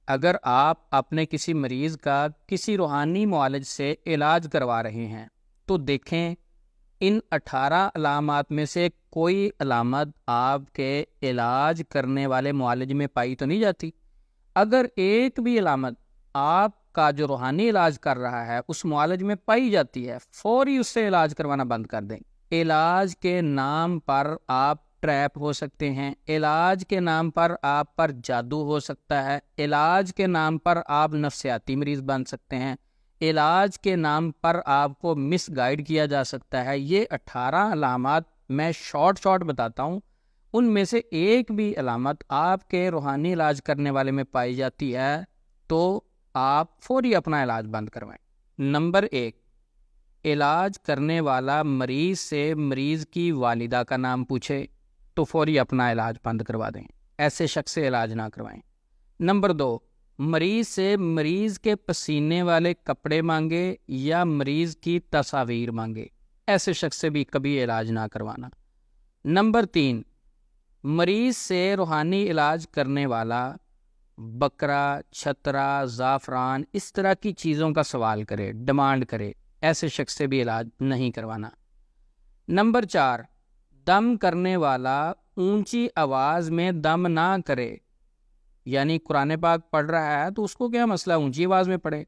اگر آپ اپنے کسی مریض کا کسی روحانی معالج سے علاج کروا رہے ہیں تو دیکھیں ان 18 علامات میں سے کوئی علامت آپ کے علاج کرنے والے معالج میں پائی تو نہیں جاتی۔ اگر ایک بھی علامت آپ کا جو روحانی علاج کر رہا ہے اس معالج میں پائی جاتی ہے، فوری اس سے علاج کروانا بند کر دیں۔ علاج کے نام پر آپ ٹریپ ہو سکتے ہیں، علاج کے نام پر آپ پر جادو ہو سکتا ہے، علاج کے نام پر آپ نفسیاتی مریض بن سکتے ہیں، علاج کے نام پر آپ کو مس گائیڈ کیا جا سکتا ہے۔ یہ 18 علامات میں شارٹ بتاتا ہوں، ان میں سے ایک بھی علامت آپ کے روحانی علاج کرنے والے میں پائی جاتی ہے تو آپ فوری اپنا علاج بند کروائیں۔ نمبر 1، علاج کرنے والا مریض سے مریض کی والدہ کا نام پوچھے تو فوری اپنا علاج بند کروا دیں، ایسے شخص سے علاج نہ کروائیں۔ نمبر 2، مریض سے مریض کے پسینے والے کپڑے مانگے یا مریض کی تصاویر مانگے، ایسے شخص سے بھی کبھی علاج نہ کروانا۔ نمبر 3، مریض سے روحانی علاج کرنے والا بکرا، چھترا، زعفران اس طرح کی چیزوں کا سوال کرے، ڈیمانڈ کرے، ایسے شخص سے بھی علاج نہیں کروانا۔ نمبر 4، دم کرنے والا اونچی آواز میں دم نہ کرے، یعنی قرآن پاک پڑھ رہا ہے تو اس کو کیا مسئلہ اونچی آواز میں پڑھے،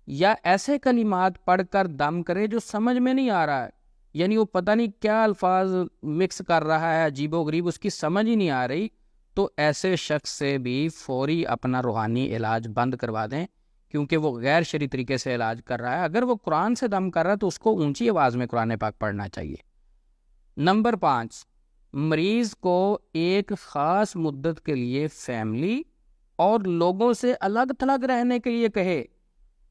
یا ایسے کلمات پڑھ کر دم کرے جو سمجھ میں نہیں آ رہا ہے، یعنی وہ پتہ نہیں کیا الفاظ مکس کر رہا ہے، عجیب و غریب، اس کی سمجھ ہی نہیں آ رہی، تو ایسے شخص سے بھی فوری اپنا روحانی علاج بند کروا دیں، کیونکہ وہ غیر شرعی طریقے سے علاج کر رہا ہے۔ اگر وہ قرآن سے دم کر رہا ہے تو اس کو اونچی آواز میں قرآن پاک پڑھنا چاہیے۔ نمبر 5، مریض کو ایک خاص مدت کے لیے فیملی اور لوگوں سے الگ تھلگ رہنے کے لیے کہے،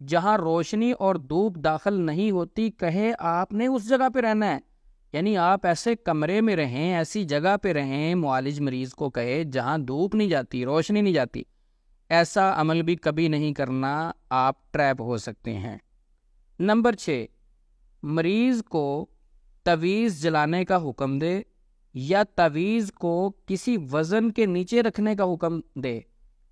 جہاں روشنی اور دھوپ داخل نہیں ہوتی، کہے آپ نے اس جگہ پہ رہنا ہے، یعنی آپ ایسے کمرے میں رہیں، ایسی جگہ پہ رہیں، معالج مریض کو کہے جہاں دھوپ نہیں جاتی، روشنی نہیں جاتی، ایسا عمل بھی کبھی نہیں کرنا، آپ ٹریپ ہو سکتے ہیں۔ نمبر 6، مریض کو تعویذ جلانے کا حکم دے یا تعویذ کو کسی وزن کے نیچے رکھنے کا حکم دے،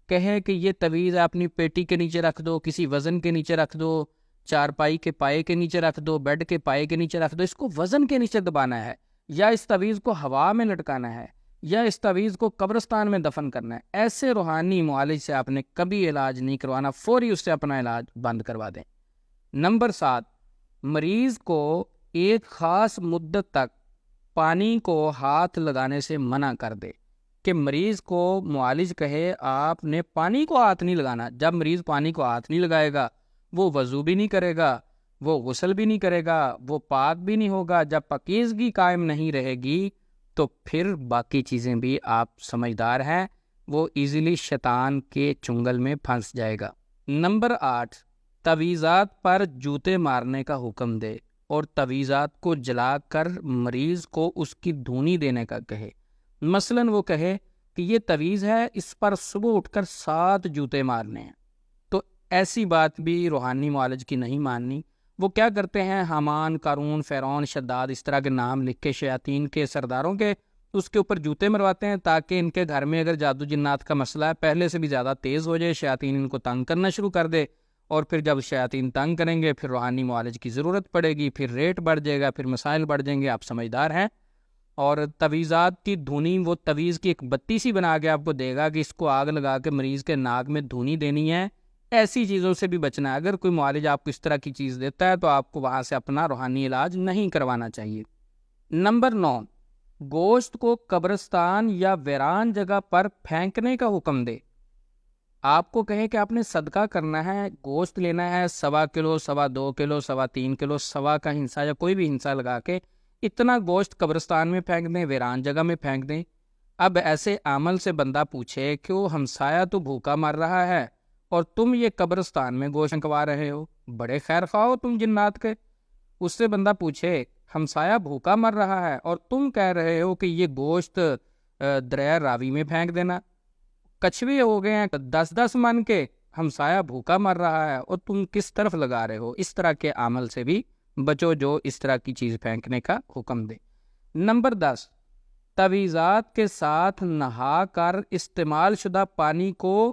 کہے کہ یہ تعویذ اپنی پیٹی کے نیچے رکھ دو، کسی وزن کے نیچے رکھ دو، چارپائی کے پائے کے نیچے رکھ دو، بیڈ کے پائے کے نیچے رکھ دو، اس کو وزن کے نیچے دبانا ہے، یا اس تعویذ کو ہوا میں لٹکانا ہے، یا اس تعویذ کو قبرستان میں دفن کرنا ہے، ایسے روحانی معالج سے آپ نے کبھی علاج نہیں کروانا، فوری اس سے اپنا علاج بند کروا دیں۔ نمبر 7، مریض کو ایک خاص مدت تک پانی کو ہاتھ لگانے سے منع کر دے، کہ مریض کو معالج کہے آپ نے پانی کو ہاتھ نہیں لگانا۔ جب مریض پانی کو ہاتھ نہیں لگائے گا وہ وضو بھی نہیں کرے گا، وہ غسل بھی نہیں کرے گا، وہ پاک بھی نہیں ہوگا۔ جب پاکیزگی قائم نہیں رہے گی تو پھر باقی چیزیں بھی، آپ سمجھدار ہیں، وہ ایزیلی شیطان کے چنگل میں پھنس جائے گا۔ نمبر 8، تعویذات پر جوتے مارنے کا حکم دے اور تعویذات کو جلا کر مریض کو اس کی دھونی دینے کا کہے۔ مثلاً وہ کہے کہ یہ تعویذ ہے، اس پر صبح اٹھ کر 7 جوتے مارنے ہیں، تو ایسی بات بھی روحانی معالج کی نہیں ماننی۔ وہ کیا کرتے ہیں، حامان، قارون، فرعون، شداد، اس طرح کے نام لکھ کے شیاطین کے سرداروں کے اس کے اوپر جوتے مرواتے ہیں، تاکہ ان کے گھر میں اگر جادو جنات کا مسئلہ ہے پہلے سے بھی زیادہ تیز ہو جائے، شیاطین ان کو تنگ کرنا شروع کر دے، اور پھر جب شیاطین تنگ کریں گے پھر روحانی معالج کی ضرورت پڑے گی، پھر ریٹ بڑھ جائے گا، پھر مسائل بڑھ جائیں گے، آپ سمجھدار ہیں۔ اور تعویذات کی دھونی، وہ تعویذ کی ایک بتی سی بنا کے آپ کو دے گا کہ اس کو آگ لگا کے مریض کے ناک میں دھونی دینی ہے، ایسی چیزوں سے بھی بچنا ہے۔ اگر کوئی معالج آپ کو اس طرح کی چیز دیتا ہے تو آپ کو وہاں سے اپنا روحانی علاج نہیں کروانا چاہیے۔ نمبر 9، گوشت کو قبرستان یا ویران جگہ پر پھینکنے کا حکم دے۔ آپ کو کہیں کہ آپ نے صدقہ کرنا ہے، گوشت لینا ہے 1.25 کلو، 2.25 کلو، 3.25 کلو، 1.25 کا ہنسا یا کوئی بھی ہنسا لگا کے اتنا گوشت قبرستان میں پھینک دیں، ویران جگہ میں پھینک دیں۔ اب ایسے عمل سے بندہ پوچھے کہ وہ ہمسایہ تو بھوکا مر رہا ہے اور تم یہ قبرستان میں گوشت پھینکوا رہے ہو، بڑے خیر خواہ ہو تم جنات کے۔ اس سے بندہ پوچھے ہمسایہ بھوکا مر رہا ہے اور تم کہہ رہے ہو کہ یہ گوشت دریا راوی میں پھینک دینا، کچھوے ہو گئے ہیں 10 من کے، ہمسایہ بھوکا مر رہا ہے اور تم کس طرف لگا رہے ہو۔ اس طرح کے عمل سے بھی بچو جو اس طرح کی چیز پھینکنے کا حکم دے۔ نمبر 10، تعویذات کے ساتھ نہا کر استعمال شدہ پانی کو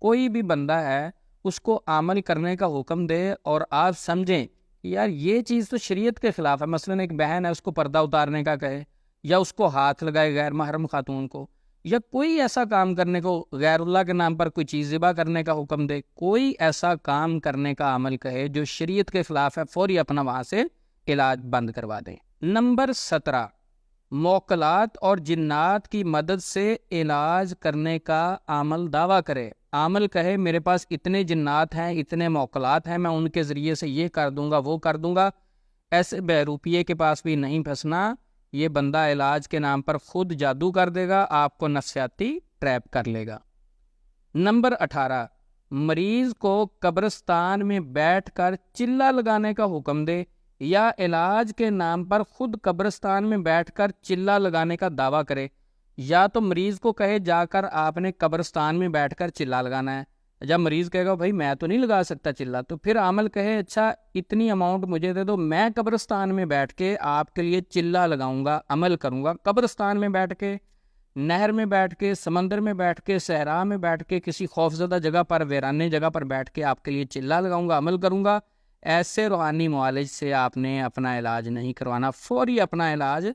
کوئی بھی بندہ ہے اس کو عمل کرنے کا حکم دے اور آپ سمجھیں کہ یار یہ چیز تو شریعت کے خلاف ہے، مثلا ایک بہن ہے اس کو پردہ اتارنے کا کہے، یا اس کو ہاتھ لگائے غیر محرم خاتون کو، یا کوئی ایسا کام کرنے کو، غیر اللہ کے نام پر کوئی چیز ذبح کرنے کا حکم دے، کوئی ایسا کام کرنے کا عمل کہے جو شریعت کے خلاف ہے، فوری اپنا وہاں سے علاج بند کروا دیں۔ نمبر 17، موکلات اور جنات کی مدد سے علاج کرنے کا عمل دعویٰ کرے۔ عمل کہے میرے پاس اتنے جنات ہیں، اتنے موکلات ہیں، میں ان کے ذریعے سے یہ کر دوں گا وہ کر دوں گا، ایسے بہروپیے کے پاس بھی نہیں پھنسنا۔ یہ بندہ علاج کے نام پر خود جادو کر دے گا، آپ کو نفسیاتی ٹریپ کر لے گا۔ نمبر 18، مریض کو قبرستان میں بیٹھ کر چلہ لگانے کا حکم دے یا علاج کے نام پر خود قبرستان میں بیٹھ کر چلہ لگانے کا دعویٰ کرے۔ یا تو مریض کو کہے جا کر آپ نے قبرستان میں بیٹھ کر چلہ لگانا ہے، جب مریض کہے گا بھائی میں تو نہیں لگا سکتا چلہ، تو پھر عمل کہے اچھا اتنی اماؤنٹ مجھے دے دو، میں قبرستان میں بیٹھ کے آپ کے لیے چلہ لگاؤں گا، عمل کروں گا، قبرستان میں بیٹھ کے، نہر میں بیٹھ کے، سمندر میں بیٹھ کے، صحرا میں بیٹھ کے، کسی خوفزدہ جگہ پر، ویرانے جگہ پر بیٹھ کے آپ کے لیے چلہ لگاؤں گا، عمل کروں گا۔ ایسے روحانی معالج سے آپ نے اپنا علاج نہیں کروانا، فوری اپنا علاج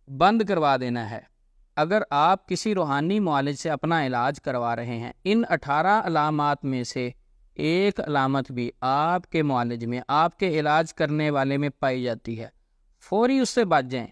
بند کروا دینا ہے۔ اگر آپ کسی روحانی معالج سے اپنا علاج کروا رہے ہیں، ان 18 علامات میں سے ایک علامت بھی آپ کے معالج میں، آپ کے علاج کرنے والے میں پائی جاتی ہے، فوری اس سے بچ جائیں،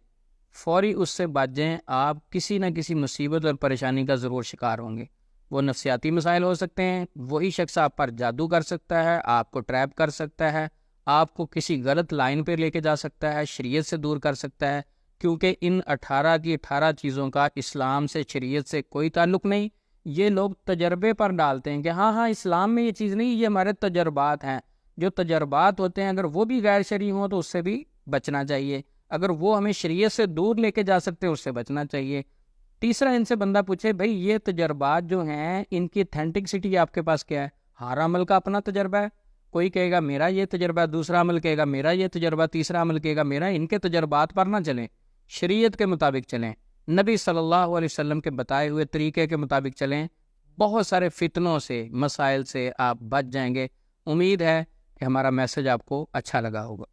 فوری اس سے بچ جائیں۔ آپ کسی نہ کسی مصیبت اور پریشانی کا ضرور شکار ہوں گے۔ وہ نفسیاتی مسائل ہو سکتے ہیں، وہی شخص آپ پر جادو کر سکتا ہے، آپ کو ٹریپ کر سکتا ہے، آپ کو کسی غلط لائن پہ لے کے جا سکتا ہے، شریعت سے دور کر سکتا ہے، کیونکہ ان 18 کی 18 چیزوں کا اسلام سے، شریعت سے کوئی تعلق نہیں۔ یہ لوگ تجربے پر ڈالتے ہیں کہ ہاں اسلام میں یہ چیز نہیں، یہ ہمارے تجربات ہیں۔ جو تجربات ہوتے ہیں اگر وہ بھی غیر شرعی ہوں تو اس سے بھی بچنا چاہیے، اگر وہ ہمیں شریعت سے دور لے کے جا سکتے ہیں اس سے بچنا چاہیے۔ تیسرا، ان سے بندہ پوچھے بھائی یہ تجربات جو ہیں ان کی اتھینٹکسٹی آپ کے پاس کیا ہے؟ ہر عمل کا اپنا تجربہ ہے، کوئی کہے گا میرا یہ تجربہ، دوسرا عمل کہے گا میرا یہ تجربہ، تیسرا عمل کہے گا میرا۔ ان کے تجربات پر نہ چلیں، شریعت کے مطابق چلیں، نبی صلی اللہ علیہ وسلم کے بتائے ہوئے طریقے کے مطابق چلیں، بہت سارے فتنوں سے، مسائل سے آپ بچ جائیں گے۔ امید ہے کہ ہمارا میسج آپ کو اچھا لگا ہوگا۔